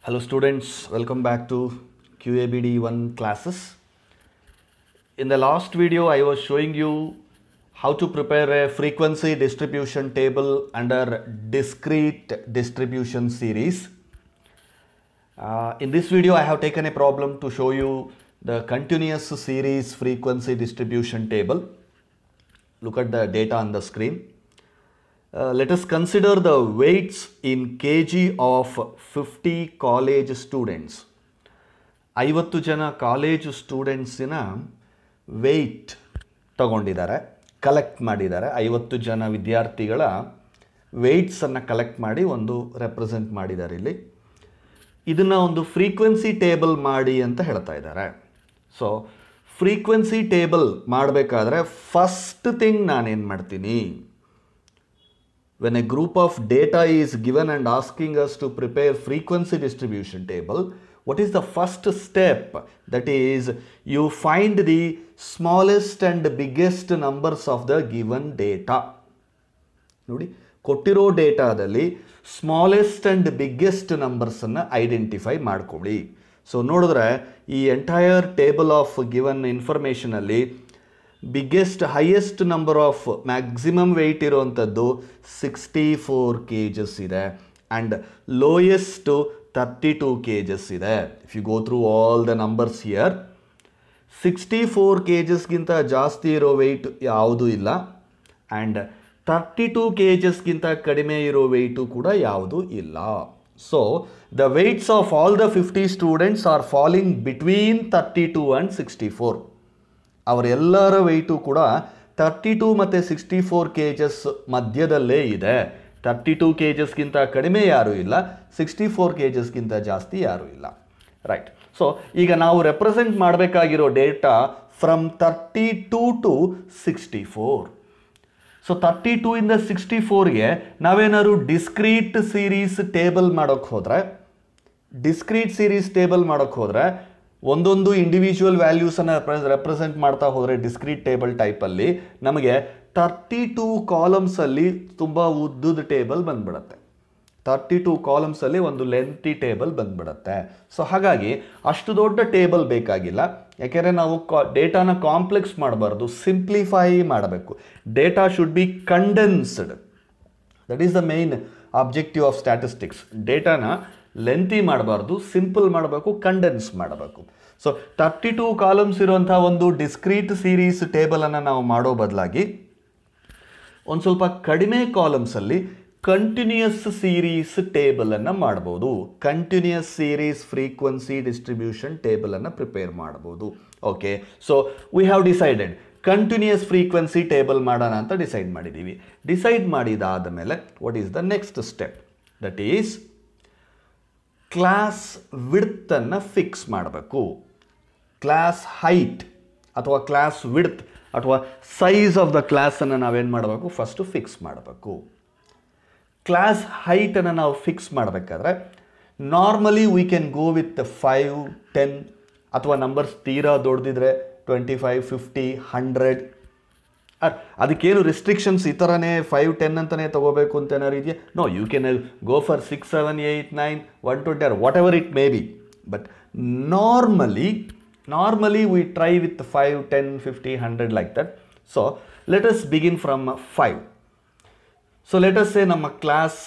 Hello students, welcome back to QABD1 classes. In the last video I was showing you how to prepare a frequency distribution table under discrete distribution series. In this video I have taken a problem to show you the continuous series frequency distribution table. Look at the data on the screen. Let us consider the weights in kg of 50 college students. 50 ಜನ college ಸ್ಟೂಡೆಂಟ್ಸಿನ weight ತಗೊಂಡಿದ್ದಾರೆ, collect ಮಾಡಿದ್ದಾರೆ. 50 ಜನ ವಿದ್ಯಾರ್ಥಿಗಳ ವೆಯ್ಟ್ಸನ್ನು collect ಮಾಡಿ ಒಂದು represent ಮಾಡಿದ್ದಾರೆ. ಇಲ್ಲಿ ಇದನ್ನು ಒಂದು ಫ್ರೀಕ್ವೆನ್ಸಿ ಟೇಬಲ್ ಮಾಡಿ ಅಂತ ಹೇಳ್ತಾ ಇದ್ದಾರೆ. ಸೊ ಫ್ರೀಕ್ವೆನ್ಸಿ ಟೇಬಲ್ ಮಾಡಬೇಕಾದ್ರೆ ಫಸ್ಟ್ ಥಿಂಗ್ ನಾನೇನು ಮಾಡ್ತೀನಿ, when a group of data is given and asking us to prepare frequency distribution table, what is the first step? That is, you find the smallest and biggest numbers of the given data. ನೋಡಿ, ಕೊಟ್ಟಿರೋ ಡೇಟಾದಲ್ಲಿ smallest and biggest ನಂಬರ್ಸನ್ನು identify ಮಾಡ್ಕೊಳ್ಳಿ. So ನೋಡಿದ್ರೆ ಈ entire table of given ಇನ್ಫಾರ್ಮೇಷನಲ್ಲಿ biggest highest number of maximum weight ಇರುವಂಥದ್ದು 64 kgs ಇದೆ ಆ್ಯಂಡ್ ಲೋಯೆಸ್ಟು 32 kgs ಇದೆ. If you go through all the numbers here, 64 kgsಗಿಂತ ಜಾಸ್ತಿ ಇರೋ ವೆಯ್ಟ್ ಯಾವುದೂ ಇಲ್ಲ ಆ್ಯಂಡ್ 32 kgsಗಿಂತ ಕಡಿಮೆ ಇರೋ ವೆಯ್ಟು ಕೂಡ ಯಾವುದೂ ಇಲ್ಲ. So the weights of all the 50 students R falling between 32 and 64. ಅವರೆಲ್ಲರ ವೆಯ್ಟು ಕೂಡ 32 ಮತ್ತು 64 kgs ಮಧ್ಯದಲ್ಲೇ ಇದೆ. 32 kgsಗಿಂತ ಕಡಿಮೆ ಯಾರೂ ಇಲ್ಲ, 64 kgsಗಿಂತ ಜಾಸ್ತಿ ಯಾರೂ ಇಲ್ಲ. ರೈಟ್. ಸೊ ಈಗ ನಾವು ರೆಪ್ರೆಸೆಂಟ್ ಮಾಡಬೇಕಾಗಿರೋ ಡೇಟಾ ಫ್ರಮ್ 32 ಟು 64. ಸೊ 32 ಇಂದ 64ಗೆ ನಾವೇನಾದ್ರು ಡಿಸ್ಕ್ರೀಟ್ ಸೀರೀಸ್ ಟೇಬಲ್ ಮಾಡೋಕ್ಕೆ ಹೋದರೆ ಒಂದೊಂದು ಇಂಡಿವಿಜುವಲ್ ವ್ಯಾಲ್ಯೂಸನ್ನು ರೆಪ್ರೆಸೆಂಟ್ ಮಾಡ್ತಾ ಹೋದರೆ ಡಿಸ್ಕ್ರೀಟ್ ಟೇಬಲ್ ಟೈಪಲ್ಲಿ ನಮಗೆ 32 ಕಾಲಮ್ಸಲ್ಲಿ ತುಂಬ ಉದ್ದದ ಟೇಬಲ್ ಬಂದ್ಬಿಡುತ್ತೆ. 32 ಕಾಲಮ್ಸಲ್ಲಿ ಒಂದು ಲೆಂತಿ ಟೇಬಲ್ ಬಂದ್ಬಿಡುತ್ತೆ. ಸೊ ಹಾಗಾಗಿ ಅಷ್ಟು ದೊಡ್ಡ ಟೇಬಲ್ ಬೇಕಾಗಿಲ್ಲ, ಯಾಕೆಂದರೆ ನಾವು ಡೇಟಾನ ಕಾಂಪ್ಲೆಕ್ಸ್ ಮಾಡಬಾರ್ದು, ಸಿಂಪ್ಲಿಫೈ ಮಾಡಬೇಕು. Data should be condensed. That is the main objective of statistics. ಡೇಟಾನ ಲೆಂತಿ ಮಾಡಬಾರ್ದು, ಸಿಂಪಲ್ ಮಾಡಬೇಕು, ಕಂಡೆನ್ಸ್ ಮಾಡಬೇಕು. ಸೊ 32 ಕಾಲಮ್ಸ್ ಇರುವಂಥ ಒಂದು ಡಿಸ್ಕ್ರೀಟ್ ಸೀರೀಸ್ ಟೇಬಲನ್ನು ನಾವು ಮಾಡೋ ಬದಲಾಗಿ ಒಂದು ಸ್ವಲ್ಪ ಕಡಿಮೆ ಕಾಲಮ್ಸಲ್ಲಿ ಕಂಟಿನ್ಯೂಯಸ್ ಸೀರೀಸ್ ಟೇಬಲನ್ನು ಮಾಡ್ಬೋದು. ಕಂಟಿನ್ಯೂಯಸ್ ಸೀರೀಸ್ ಫ್ರೀಕ್ವೆನ್ಸಿ ಡಿಸ್ಟ್ರಿಬ್ಯೂಷನ್ ಟೇಬಲನ್ನು ಪ್ರಿಪೇರ್ ಮಾಡ್ಬೋದು. Okay, so we have decided continuous frequency table ಮಾಡೋಣ ಅಂತ ಡಿಸೈಡ್ ಮಾಡಿದ್ದೀವಿ. ಡಿಸೈಡ್ ಮಾಡಿದಾದ ಮೇಲೆ what is the next step? That is class ವಿಡ್ತನ್ನು ಫಿಕ್ಸ್ ಮಾಡಬೇಕು. ಕ್ಲಾಸ್ ಹೈಟ್ ಅಥವಾ ಕ್ಲಾಸ್ ವಿಡ್ತ್ ಅಥವಾ ಸೈಜ್ ಆಫ್ ದ ಕ್ಲಾಸನ್ನು ನಾವೇನು ಮಾಡಬೇಕು, ಫಸ್ಟು ಫಿಕ್ಸ್ ಮಾಡಬೇಕು. ಕ್ಲಾಸ್ ಹೈಟನ್ನು ನಾವು ಫಿಕ್ಸ್ ಮಾಡಬೇಕಾದ್ರೆ normally we can go with 5, 10 ಅಥವಾ ನಂಬರ್ಸ್ ತೀರಾ ದೊಡ್ಡದಿದ್ರೆ 25, 50, 100. ಅದಕ್ಕೇನು ರಿಸ್ಟ್ರಿಕ್ಷನ್ಸ್ ಈ ಥರನೇ 5, 10 ಅಂತಲೇ ತೊಗೋಬೇಕು ಅಂತ ಏನಾರು ಇದೆಯಾ? No, you can go for 6, 7, 8, 9, 120 whatever it may be. But normally we try with 5, 10, 50, 100 like that. So let us begin from 5. So let us say ನಮ್ಮ ಕ್ಲಾಸ್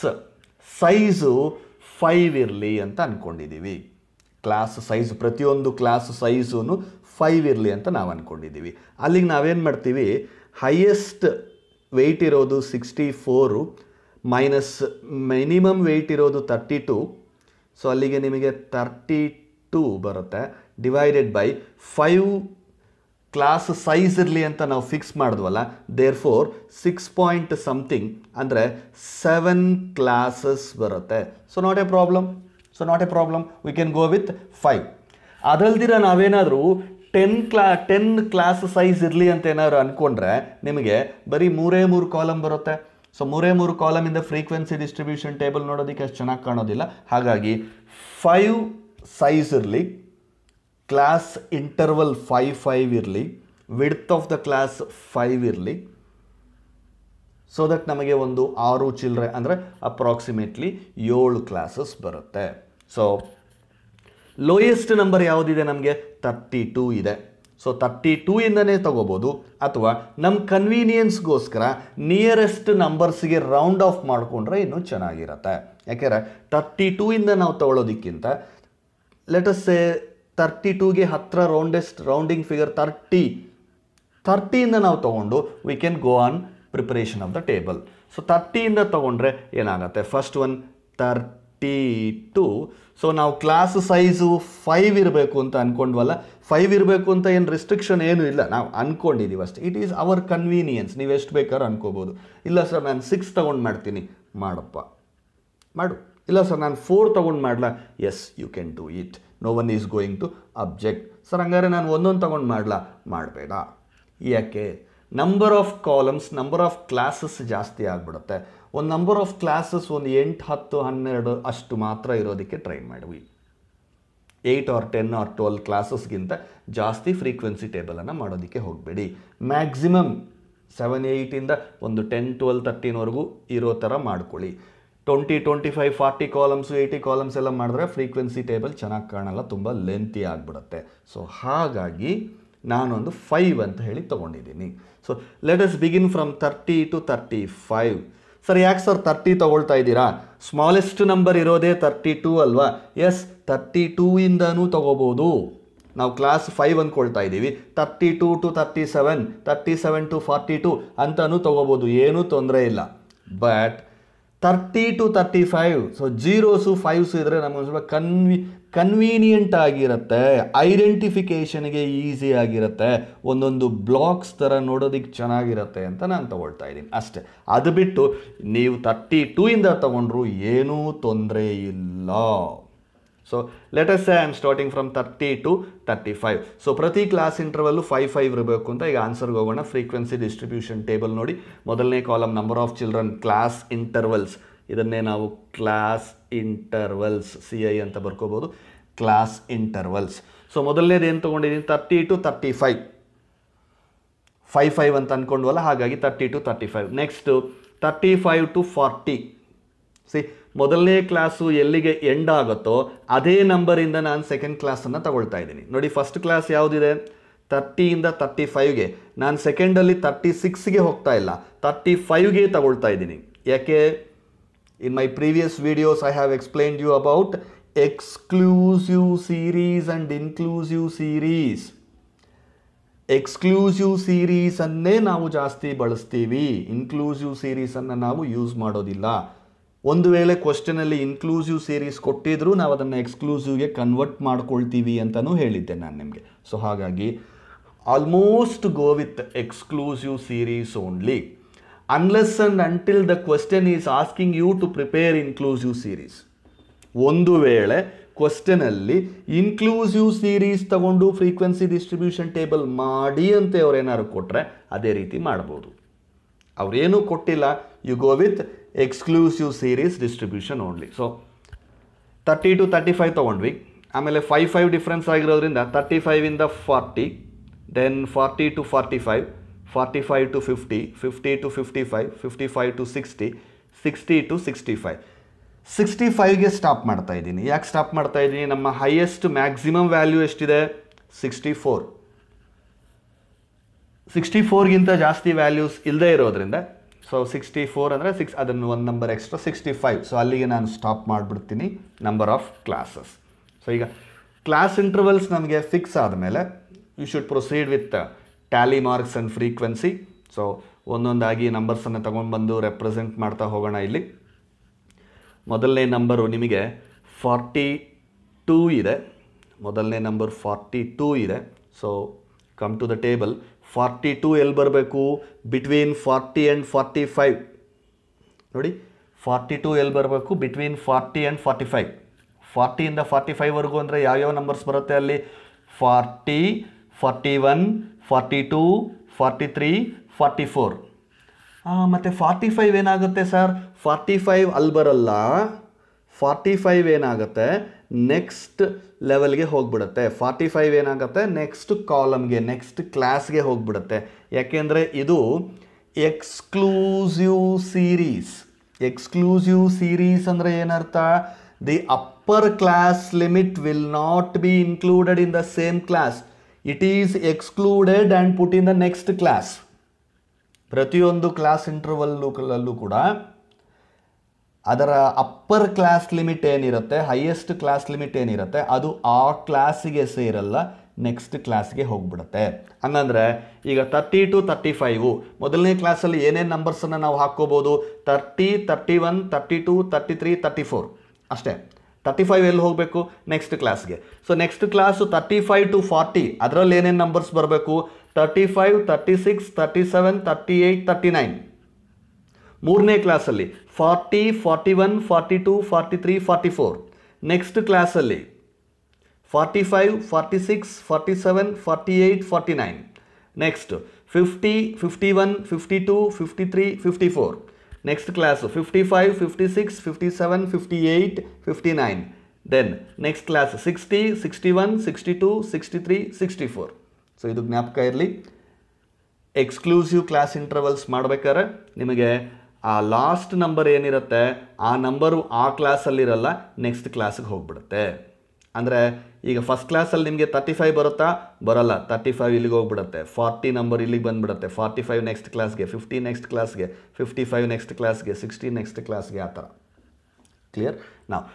ಸೈಜು 5 ಇರಲಿ ಅಂತ ಅಂದ್ಕೊಂಡಿದ್ದೀವಿ. ಕ್ಲಾಸ್ ಸೈಜ್, ಪ್ರತಿಯೊಂದು ಕ್ಲಾಸ್ ಸೈಜೂ 5 ಇರಲಿ ಅಂತ ನಾವು ಅಂದ್ಕೊಂಡಿದ್ದೀವಿ. ಅಲ್ಲಿಗೆ ನಾವೇನು ಮಾಡ್ತೀವಿ, ಹೈಯೆಸ್ಟ್ ವೆಯ್ಟ್ ಇರೋದು 64 ಮೈನಸ್ ಮಿನಿಮಮ್ ವೆಯ್ಟ್ ಇರೋದು 32. ಸೊ ಅಲ್ಲಿಗೆ ನಿಮಗೆ 32 ಬರುತ್ತೆ, ಡಿವೈಡೆಡ್ ಬೈ 5 ಕ್ಲಾಸ್ ಸೈಜ್ ಇರಲಿ ಅಂತ ನಾವು ಫಿಕ್ಸ್ ಮಾಡಿದ್ವಲ್ಲ. ದೇರ್ ಫೋರ್ 6 ಪಾಯಿಂಟ್ ಸಮಥಿಂಗ್ ಅಂದರೆ 7 ಕ್ಲಾಸಸ್ ಬರುತ್ತೆ. So not a problem. We can go with 5. ಅದಲ್ದಿರ ನಾವೇನಾದರೂ 10 ಕ್ಲಾಸ್ ಸೈಜ್ ಇರಲಿ ಅಂತ ಏನಾದ್ರು ಅಂದ್ಕೊಂಡ್ರೆ ನಿಮಗೆ ಬರೀ 3 ಕಾಲಮ್ ಬರುತ್ತೆ. ಸೊ 3 ಕಾಲಮಿಂದ ಫ್ರೀಕ್ವೆನ್ಸಿ ಡಿಸ್ಟ್ರಿಬ್ಯೂಷನ್ ಟೇಬಲ್ ನೋಡೋದಕ್ಕೆ ಅಷ್ಟು ಚೆನ್ನಾಗಿ ಕಾಣೋದಿಲ್ಲ. ಹಾಗಾಗಿ 5 ಸೈಜ್ ಇರಲಿ, ಕ್ಲಾಸ್ ಇಂಟರ್ವಲ್ 5 ಇರಲಿ, ವಿಡ್ತ್ ಆಫ್ ದ ಕ್ಲಾಸ್ 5 ಇರಲಿ. ಸೊ ದಟ್ ನಮಗೆ ಒಂದು 6 ಚಿಲ್ಲರೆ ಅಂದರೆ ಅಪ್ರಾಕ್ಸಿಮೇಟ್ಲಿ 7 ಕ್ಲಾಸಸ್ ಬರುತ್ತೆ. ಸೊ ಲೋಯೆಸ್ಟ್ ನಂಬರ್ ಯಾವುದಿದೆ ನಮಗೆ 32 ಇದೆ. ಸೊ 32 ಇಂದನೇ ತಗೋಬೋದು, ಅಥವಾ ನಮ್ಮ ಕನ್ವೀನಿಯನ್ಸ್ಗೋಸ್ಕರ ನಿಯರೆಸ್ಟ್ ನಂಬರ್ಸ್ಗೆ ರೌಂಡ್ ಆಫ್ ಮಾಡಿಕೊಂಡ್ರೆ ಇನ್ನೂ ಚೆನ್ನಾಗಿರುತ್ತೆ. ಯಾಕೆಂದರೆ 32 ಇಂದ ನಾವು ತಗೊಳ್ಳೋದಕ್ಕಿಂತ ಲೆಟಸ್ ಸೇ 32ಗೆ ಹತ್ತಿರ ರೌಂಡಿಂಗ್ ಫಿಗರ್ 30 ಇಂದ ನಾವು ತೊಗೊಂಡು V can go on preparation of the table. So 30 ಇಂದ ತೊಗೊಂಡ್ರೆ ಏನಾಗುತ್ತೆ, ಫಸ್ಟ್ ಒನ್ 32. ಸೊ ನಾವು ಕ್ಲಾಸ್ ಸೈಜು 5 ಇರಬೇಕು ಅಂತ ಅಂದ್ಕೊಂಡ್ವಲ್ಲ, 5 ಇರಬೇಕು ಅಂತ ಏನು ರಿಸ್ಟ್ರಿಕ್ಷನ್ ಏನೂ ಇಲ್ಲ, ನಾವು ಅಂದ್ಕೊಂಡಿದ್ದೀವಿ ಅಷ್ಟೇ. It is our convenience. ನೀವು ಎಷ್ಟು ಬೇಕಾದ್ರೂ ಅನ್ಕೋಬೋದು. ಇಲ್ಲ ಸರ್ ನಾನು 6 ತೊಗೊಂಡು ಮಾಡ್ತೀನಿ, ಮಾಡಪ್ಪ ಮಾಡು. ಇಲ್ಲ ಸರ್ ನಾನು 4 ತೊಗೊಂಡು ಮಾಡಲಾ, yes you can do it, no one is going to object. Sir ಹಂಗಾರೆ ನಾನು ಒಂದೊಂದು ತೊಗೊಂಡು ಮಾಡಲಾ, ಮಾಡಬೇಡ. ಯಾಕೆ, number of columns, number of classes ಜಾಸ್ತಿ ಆಗಿಬಿಡುತ್ತೆ. ಒಂದು ನಂಬರ್ ಆಫ್ ಕ್ಲಾಸಸ್ ಒಂದು 8, 10, 12 ಅಷ್ಟು ಮಾತ್ರ ಇರೋದಕ್ಕೆ ಟ್ರೈ ಮಾಡಿವಿ. 8 or 10 or 12 ಕ್ಲಾಸಸ್ಗಿಂತ ಜಾಸ್ತಿ ಫ್ರೀಕ್ವೆನ್ಸಿ ಟೇಬಲನ್ನು ಮಾಡೋದಕ್ಕೆ ಹೋಗಬೇಡಿ. ಮ್ಯಾಕ್ಸಿಮಮ್ 7, 8ಇಂದ ಒಂದು 10, 12, 13ವರೆಗೂ ಇರೋ ಥರ ಮಾಡ್ಕೊಳ್ಳಿ. 20, 25, 40 ಕಾಲಮ್ಸು 80 ಕಾಲಮ್ಸ್ ಎಲ್ಲ ಮಾಡಿದ್ರೆ ಫ್ರೀಕ್ವೆನ್ಸಿ ಟೇಬಲ್ ಚೆನ್ನಾಗಿ ಕಾಣಲ್ಲ, ತುಂಬ ಲೆಂತಿ ಆಗಿಬಿಡುತ್ತೆ. ಸೊ ಹಾಗಾಗಿ ನಾನೊಂದು 5 ಅಂತ ಹೇಳಿ ತೊಗೊಂಡಿದ್ದೀನಿ. So let us begin from 30 to 35. Sir ಯಾಕೆ ಸರ್ 30 ತೊಗೊಳ್ತಾ ಇದ್ದೀರಾ, ಸ್ಮಾಲೆಸ್ಟ್ ನಂಬರ್ ಇರೋದೇ 32 ಅಲ್ವಾ? ಎಸ್, 32 ಇಂದನೂ ತೊಗೋಬೋದು. ನಾವು ಕ್ಲಾಸ್ 5 ಅಂದ್ಕೊಳ್ತಾ ಇದ್ದೀವಿ, 32 to 37, 37 to 42 ಅಂತಲೂ ತೊಗೋಬೋದು, ಏನೂ ತೊಂದರೆ ಇಲ್ಲ. ಬಟ್ 30 to 35, ಸೊ ಜೀರೋಸು 5s ಇದ್ದರೆ ನಮಗೆ ಸ್ವಲ್ಪ ಕನ್ವೀನಿಯಂಟ್ ಆಗಿರುತ್ತೆ, ಐಡೆಂಟಿಫಿಕೇಷನ್ಗೆ ಈಸಿ ಆಗಿರುತ್ತೆ, ಒಂದೊಂದು ಬ್ಲಾಕ್ಸ್ ಥರ ನೋಡೋದಕ್ಕೆ ಚೆನ್ನಾಗಿರುತ್ತೆ ಅಂತ ನಾನು ತೊಗೊಳ್ತಾ ಇದ್ದೀನಿ ಅಷ್ಟೇ. ಅದು ಬಿಟ್ಟು ನೀವು 32 ಇಂದ ತೊಗೊಂಡ್ರು ಏನೂ ತೊಂದರೆ ಇಲ್ಲ. So let us say I am starting from 30 to 35. So ಪ್ರತಿ ಕ್ಲಾಸ್ ಇಂಟರ್ವಲ್ಲು 5 ಇರಬೇಕು ಅಂತ. ಈಗ ಆನ್ಸರ್ಗೆ ಹೋಗೋಣ. ಫ್ರೀಕ್ವೆನ್ಸಿ ಡಿಸ್ಟ್ರಿಬ್ಯೂಷನ್ ಟೇಬಲ್ ನೋಡಿ, ಮೊದಲನೇ column number of children, class intervals, ಇದನ್ನೇ ನಾವು ಕ್ಲಾಸ್ ಇಂಟರ್ವಲ್ಸ್ CI ಅಂತ ಬರ್ಕೋಬೋದು, ಕ್ಲಾಸ್ ಇಂಟರ್ವಲ್ಸ್. ಸೊ ಮೊದಲನೇದು ಏನು ತೊಗೊಂಡಿದ್ದೀನಿ, 30 to 35, 5 ಅಂತ ಅಂದ್ಕೊಂಡ್ವಲ್ಲ, ಹಾಗಾಗಿ 30 to 35. Next 35 to 40. ಮೊದಲನೇ ಕ್ಲಾಸು ಎಲ್ಲಿಗೆ ಎಂಡ್ ಆಗುತ್ತೋ ಅದೇ ನಂಬರಿಂದ ನಾನು ಸೆಕೆಂಡ್ ಕ್ಲಾಸನ್ನು ತಗೊಳ್ತಾ ಇದ್ದೀನಿ. ನೋಡಿ, ಫಸ್ಟ್ ಕ್ಲಾಸ್ ಯಾವುದಿದೆ, 30 ಇಂದ 35ಗೆ. ನಾನು ಸೆಕೆಂಡಲ್ಲಿ 36ಗೆ ಹೋಗ್ತಾ ಇಲ್ಲ, 35ಗೆ ತಗೊಳ್ತಾ ಇದ್ದೀನಿ. ಯಾಕೆ, in my previous videos I have explained you about exclusive series and inclusive series. Exclusive ಸೀರೀಸನ್ನೇ ನಾವು ಜಾಸ್ತಿ ಬಳಸ್ತೀವಿ, ಇನ್ಕ್ಲೂಸಿವ್ ಸೀರೀಸನ್ನು ನಾವು ಯೂಸ್ ಮಾಡೋದಿಲ್ಲ. ಒಂದು ವೇಳೆ ಕ್ವಶನಲ್ಲಿ ಇನ್ಕ್ಲೂಸಿವ್ ಸೀರೀಸ್ ಕೊಟ್ಟಿದ್ರೂ ನಾವು ಅದನ್ನು ಎಕ್ಸ್ಕ್ಲೂಸಿವ್ಗೆ ಕನ್ವರ್ಟ್ ಮಾಡ್ಕೊಳ್ತೀವಿ ಅಂತಲೂ ಹೇಳಿದ್ದೆ ನಾನು ನಿಮಗೆ. ಸೊ ಹಾಗಾಗಿ almost go with exclusive series only, unless and until the question is asking you to prepare inclusive series. ಒಂದು ವೇಳೆ ಕ್ವಶನಲ್ಲಿ ಇನ್ಕ್ಲೂಸಿವ್ ಸೀರೀಸ್ ತಗೊಂಡು ಫ್ರೀಕ್ವೆನ್ಸಿ ಡಿಸ್ಟ್ರಿಬ್ಯೂಷನ್ ಟೇಬಲ್ ಮಾಡಿ ಅಂತ ಅವ್ರೇನಾದ್ರು ಕೊಟ್ಟರೆ ಅದೇ ರೀತಿ ಮಾಡ್ಬೋದು. ಅವ್ರೇನೂ ಕೊಟ್ಟಿಲ್ಲ, you go with exclusive series distribution only. So 30 to 35 ತೊಗೊಂಡ್ವಿ, ಆಮೇಲೆ 5 ಡಿಫ್ರೆನ್ಸ್ ಆಗಿರೋದ್ರಿಂದ 35 ಇಂದ 40, then 40 to 45, 45 to 50, 50 to 55, 55 to 60, 60 to 65. 65ಗೆ stop ಮಾಡ್ತಾ ಇದ್ದೀನಿ. ಯಾಕೆ ಸ್ಟಾಪ್ ಮಾಡ್ತಾ ಇದ್ದೀನಿ, ನಮ್ಮ ಹೈಯೆಸ್ಟ್ ಮ್ಯಾಕ್ಸಿಮಮ್ ವ್ಯಾಲ್ಯೂ ಎಷ್ಟಿದೆ, 64. 64ಗಿಂತ ಜಾಸ್ತಿ ವ್ಯಾಲ್ಯೂಸ್ ಇಲ್ಲದೆ ಇರೋದ್ರಿಂದ, ಸೊ 64 ಅಂದರೆ 6, ಅದನ್ನು ಒಂದು ನಂಬರ್ ಎಕ್ಸ್ಟ್ರಾ 65. ಸೊ ಅಲ್ಲಿಗೆ ನಾನು ಸ್ಟಾಪ್ ಮಾಡಿಬಿಡ್ತೀನಿ ನಂಬರ್ ಆಫ್ ಕ್ಲಾಸಸ್. ಸೊ ಈಗ ಕ್ಲಾಸ್ ಇಂಟರ್ವಲ್ಸ್ ನಮಗೆ ಫಿಕ್ಸ್ ಆದಮೇಲೆ you should proceed with tally marks and frequency. So ಒಂದೊಂದಾಗಿ ನಂಬರ್ಸನ್ನು ತೊಗೊಂಡ್ಬಂದು ರೆಪ್ರೆಸೆಂಟ್ ಮಾಡ್ತಾ ಹೋಗೋಣ. ಇಲ್ಲಿ ಮೊದಲನೇ ನಂಬರು ನಿಮಗೆ 42 ಇದೆ, ಮೊದಲನೇ ನಂಬರ್ 42 ಇದೆ. So come to the table. 42 ಎಲ್ಲಿ ಬರಬೇಕು, ಬಿಟ್ವೀನ್ 40 ಆ್ಯಂಡ್ 45. ನೋಡಿ, 42 ಎಲ್ಲಿ ಬರಬೇಕು, ಬಿಟ್ವೀನ್ 40 ಆ್ಯಂಡ್ 45. 40 ಇಂದ 45ವರೆಗೂ ಅಂದರೆ ಯಾವ್ಯಾವ ನಂಬರ್ಸ್ ಬರುತ್ತೆ ಅಲ್ಲಿ, 40, 41, 42, 43, 44. ಮತ್ತು 45 ಏನಾಗುತ್ತೆ ಸರ್, 45 ಅಲ್ಲಿ ಬರಲ್ಲ, 45 ಏನಾಗುತ್ತೆ ನೆಕ್ಸ್ಟ್ ಲೆವೆಲ್ಗೆ ಹೋಗ್ಬಿಡುತ್ತೆ. 45 ಏನಾಗುತ್ತೆ ನೆಕ್ಸ್ಟ್ ಕಾಲಮ್ಗೆ, ನೆಕ್ಸ್ಟ್ ಕ್ಲಾಸ್ಗೆ ಹೋಗ್ಬಿಡುತ್ತೆ. ಯಾಕೆಂದರೆ ಇದು ಎಕ್ಸ್ಕ್ಲೂಸಿವ್ ಸೀರೀಸ್. ಎಕ್ಸ್ಕ್ಲೂಸಿವ್ ಸೀರೀಸ್ ಅಂದರೆ ಏನರ್ಥ, the upper class limit will not be included in the same class. It is excluded and put in the next class. ಪ್ರತಿಯೊಂದು ಕ್ಲಾಸ್ ಇಂಟರ್ವಲ್ಲೂ ಕೂಡ ಅದರ ಅಪ್ಪರ್ ಕ್ಲಾಸ್ ಲಿಮಿಟ್ ಏನಿರುತ್ತೆ, ಹೈಯೆಸ್ಟ್ ಕ್ಲಾಸ್ ಲಿಮಿಟ್ ಏನಿರುತ್ತೆ, ಅದು ಆ ಕ್ಲಾಸಿಗೆ ಸೇರಲ್ಲ, ನೆಕ್ಸ್ಟ್ ಕ್ಲಾಸ್ಗೆ ಹೋಗ್ಬಿಡುತ್ತೆ. ಹಂಗಂದ್ರೆ ಈಗ 30 to 35 ಮೊದಲನೇ ಕ್ಲಾಸಲ್ಲಿ ಏನೇನು ನಂಬರ್ಸನ್ನು ನಾವು ಹಾಕ್ಕೋಬೋದು, 30, 31, 32, 33, 34 ಅಷ್ಟೇ. 35 ಎಲ್ಲಿ ಹೋಗಬೇಕು, ನೆಕ್ಸ್ಟ್ ಕ್ಲಾಸ್ಗೆ. ಸೊ ನೆಕ್ಸ್ಟ್ ಕ್ಲಾಸು 35 to 40, ಅದರಲ್ಲಿ ಏನೇನು ನಂಬರ್ಸ್ ಬರಬೇಕು, 35, 36, 37, 38, 39. ಮೂರನೇ ಕ್ಲಾಸಲ್ಲಿ 40, 41, 42, 43, 44. ನೆಕ್ಸ್ಟ್ ಕ್ಲಾಸಲ್ಲಿ 45, 46, 47, 48, 49. Next 50, 51, 52, 53, 54. Next class 55, 56, 57, 58, 59. Then next class 60, 61, 62, 63, 64. So ಇದು ಜ್ಞಾಪಕ ಇರಲಿ. ಎಕ್ಸ್ಕ್ಲೂಸಿವ್ ಕ್ಲಾಸ್ ಇಂಟರ್ವಲ್ಸ್ ಮಾಡಬೇಕಾದ್ರೆ ನಿಮಗೆ ಆ ಲಾಸ್ಟ್ ನಂಬರ್ ಏನಿರುತ್ತೆ ಆ ನಂಬರು ಆ ಕ್ಲಾಸಲ್ಲಿರಲ್ಲ, ನೆಕ್ಸ್ಟ್ ಕ್ಲಾಸಿಗೆ ಹೋಗ್ಬಿಡುತ್ತೆ. ಅಂದರೆ ಈಗ ಫಸ್ಟ್ ಕ್ಲಾಸಲ್ಲಿ ನಿಮಗೆ 35 ಬರುತ್ತಾ, ಬರೋಲ್ಲ, 35 ಇಲ್ಲಿಗೆ ಹೋಗ್ಬಿಡುತ್ತೆ, 40 ನಂಬರ್ ಇಲ್ಲಿಗೆ ಬಂದುಬಿಡುತ್ತೆ, 45 ನೆಕ್ಸ್ಟ್ ಕ್ಲಾಸ್ಗೆ, 50 ನೆಕ್ಸ್ಟ್ ಕ್ಲಾಸ್ಗೆ, 55 ನೆಕ್ಸ್ಟ್ ಕ್ಲಾಸ್ಗೆ, 60 ನೆಕ್ಸ್ಟ್ ಕ್ಲಾಸ್ಗೆ, ಆ ಥರ. ಕ್ಲಿಯರ್? ನಾವು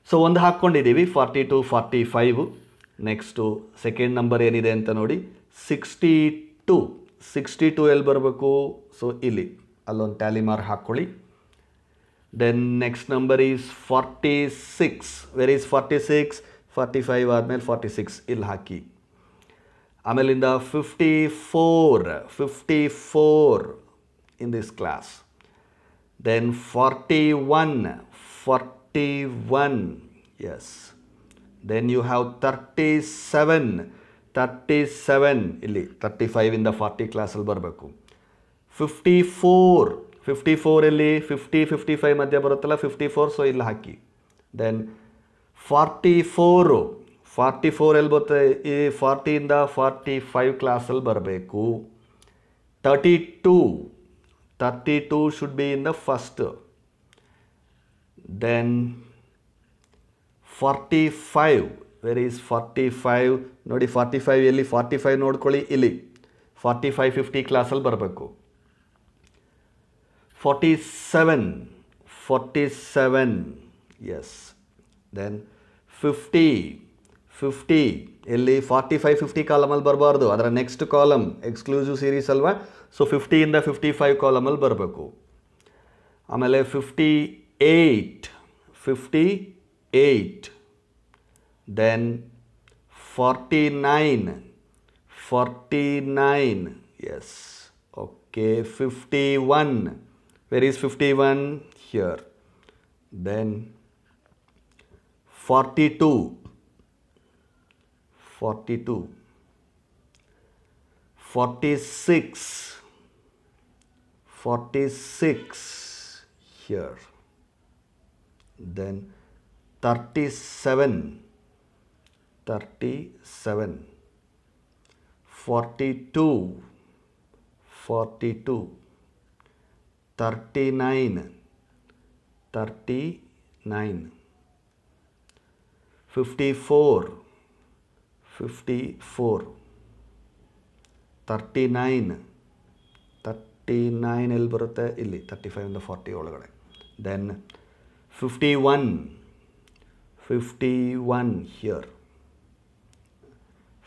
ಸೊ ಒಂದು ಹಾಕ್ಕೊಂಡಿದ್ದೀವಿ 40 to 45. ನೆಕ್ಸ್ಟು ಸೆಕೆಂಡ್ ನಂಬರ್ ಏನಿದೆ ಅಂತ ನೋಡಿ, 62. 62 ಎಲ್ಲಿ ಬರಬೇಕು, ಸೊ ಇಲ್ಲಿ ಅಲ್ಲೊಂದು ಟ್ಯಾಲಿ ಮಾರ್ಕ್ ಹಾಕ್ಕೊಳ್ಳಿ. Then next number is 46. Where is 46? 45 ಆದಮೇಲೆ 46 ಇಲ್ಲಿ ಹಾಕಿ. ಆಮೇಲಿಂದ 54 in this class. Then 41, yes. Then you have 37 ಇಲ್ಲಿ 35 ಇಂದ 40 ಕ್ಲಾಸಲ್ಲಿ ಬರಬೇಕು. 54 ಇಲ್ಲಿ 50, 55 ಮಧ್ಯೆ ಬರುತ್ತಲ್ಲ, 54, ಸೊ ಇಲ್ಲಿ ಹಾಕಿ. ದೆನ್ 44 ಎಲ್ಲಿ ಬರುತ್ತೆ, ಈ 40 ಇಂದ 45 ಕ್ಲಾಸಲ್ಲಿ ಬರಬೇಕು. 32 should be in the first. Then 45, where is 45? ನೋಡಿ 45 ಎಲ್ಲಿ, 45 ನೋಡ್ಕೊಳ್ಳಿ ಇಲ್ಲಿ, 45, 50 ಕ್ಲಾಸಲ್ಲಿ ಬರಬೇಕು. 47, ಎಸ್. ದೆನ್ 50 ಎಲ್ಲಿ, 45, 50 ಕಾಲಮಲ್ಲಿ ಬರಬಾರ್ದು, ಅದರ ನೆಕ್ಸ್ಟ್ ಕಾಲಮ್ ಎಕ್ಸ್ಕ್ಲೂಸಿವ್ ಸೀರೀಸ್ ಅಲ್ವಾ, ಸೊ 50 ಇಂದ 55 ಕಾಲಮಲ್ಲಿ ಬರಬೇಕು. ಆಮೇಲೆ 58, then 49, yes. Okay, 51, where is 51? Here. Then 42, 46, here. Then 37, 42, 39, 54, 39 ಎಲ್ಲಿ ಬರುತ್ತೆ, ಇಲ್ಲಿ 35 ಇಂದ 40 ಒಳಗಡೆ. Then 51 here.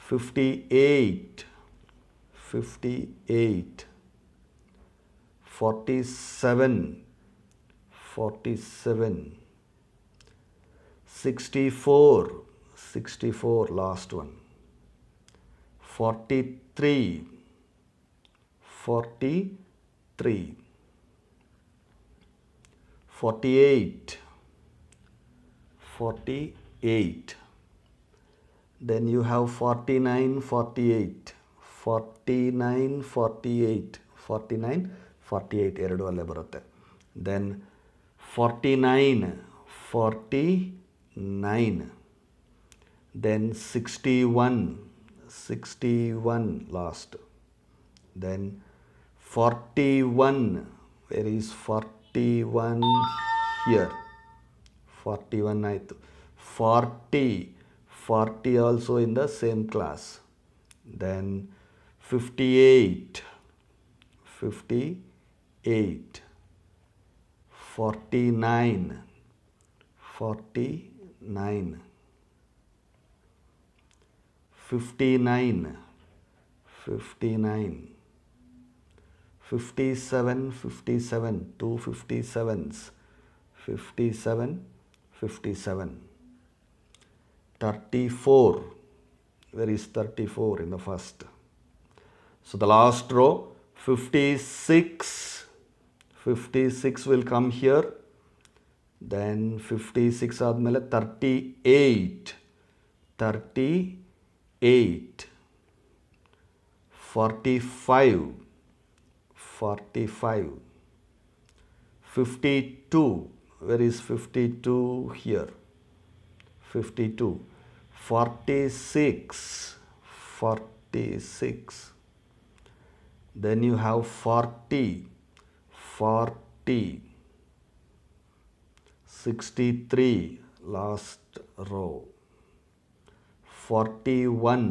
58, 47, 64, last one. 43, 48. Then you have 49, 48 ಎರಡು ಅಲ್ಲೇ ಬರುತ್ತೆ. Then 49, then 61 last. Then 41, where is 41? Here. 41 ಆಯಿತು. 40 also in the same class. Then 58 49 59 57 2 57s 57 34. Where is 34 in the first? So the last row 56 will come here. Then 56 ಆದಮೇಲೆ 38 45 52. Where is 52? Here. 52 46. Then you have 40 63, last row. 41,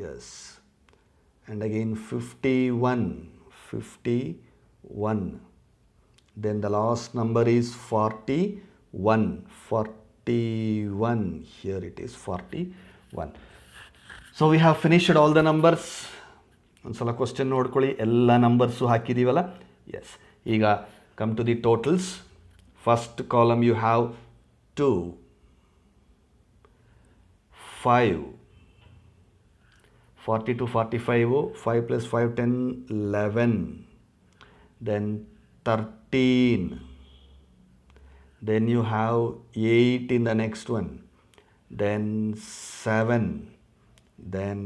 yes, and again 51. Then the last number is 41. Here it is 41. So we have finished all the numbers. ಒಂದ್ಸಲ question ನೋಡ್ಕೊಳ್ಳಿ, ಎಲ್ಲ numbers ಹಾಕಿದ್ದೀವಲ್ಲ. S, ಈಗ come to the totals. First column you have 2 5 40 to 45, 5 plus 5 10 11, then 13, then you have 8 in the next one, then 7, then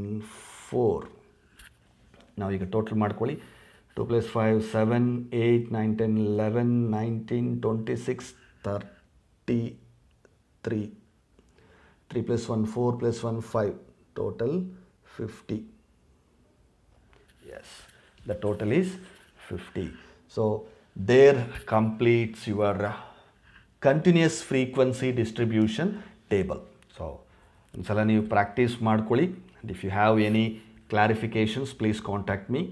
4. Now you can total ಮಾಡ್ಕೊಳ್ಳಿ. 2 plus 5 7 8 9 10 11 19 26 33. 3 plus 1 4 plus 1 5, total 50. Yes, the total is 50. So there completes your continuous frequency distribution table. So ಒಂದ್ಸಲ ನೀವು practice ಮಾಡ್ಕೊಳ್ಳಿ. And if you have any clarifications, please contact me.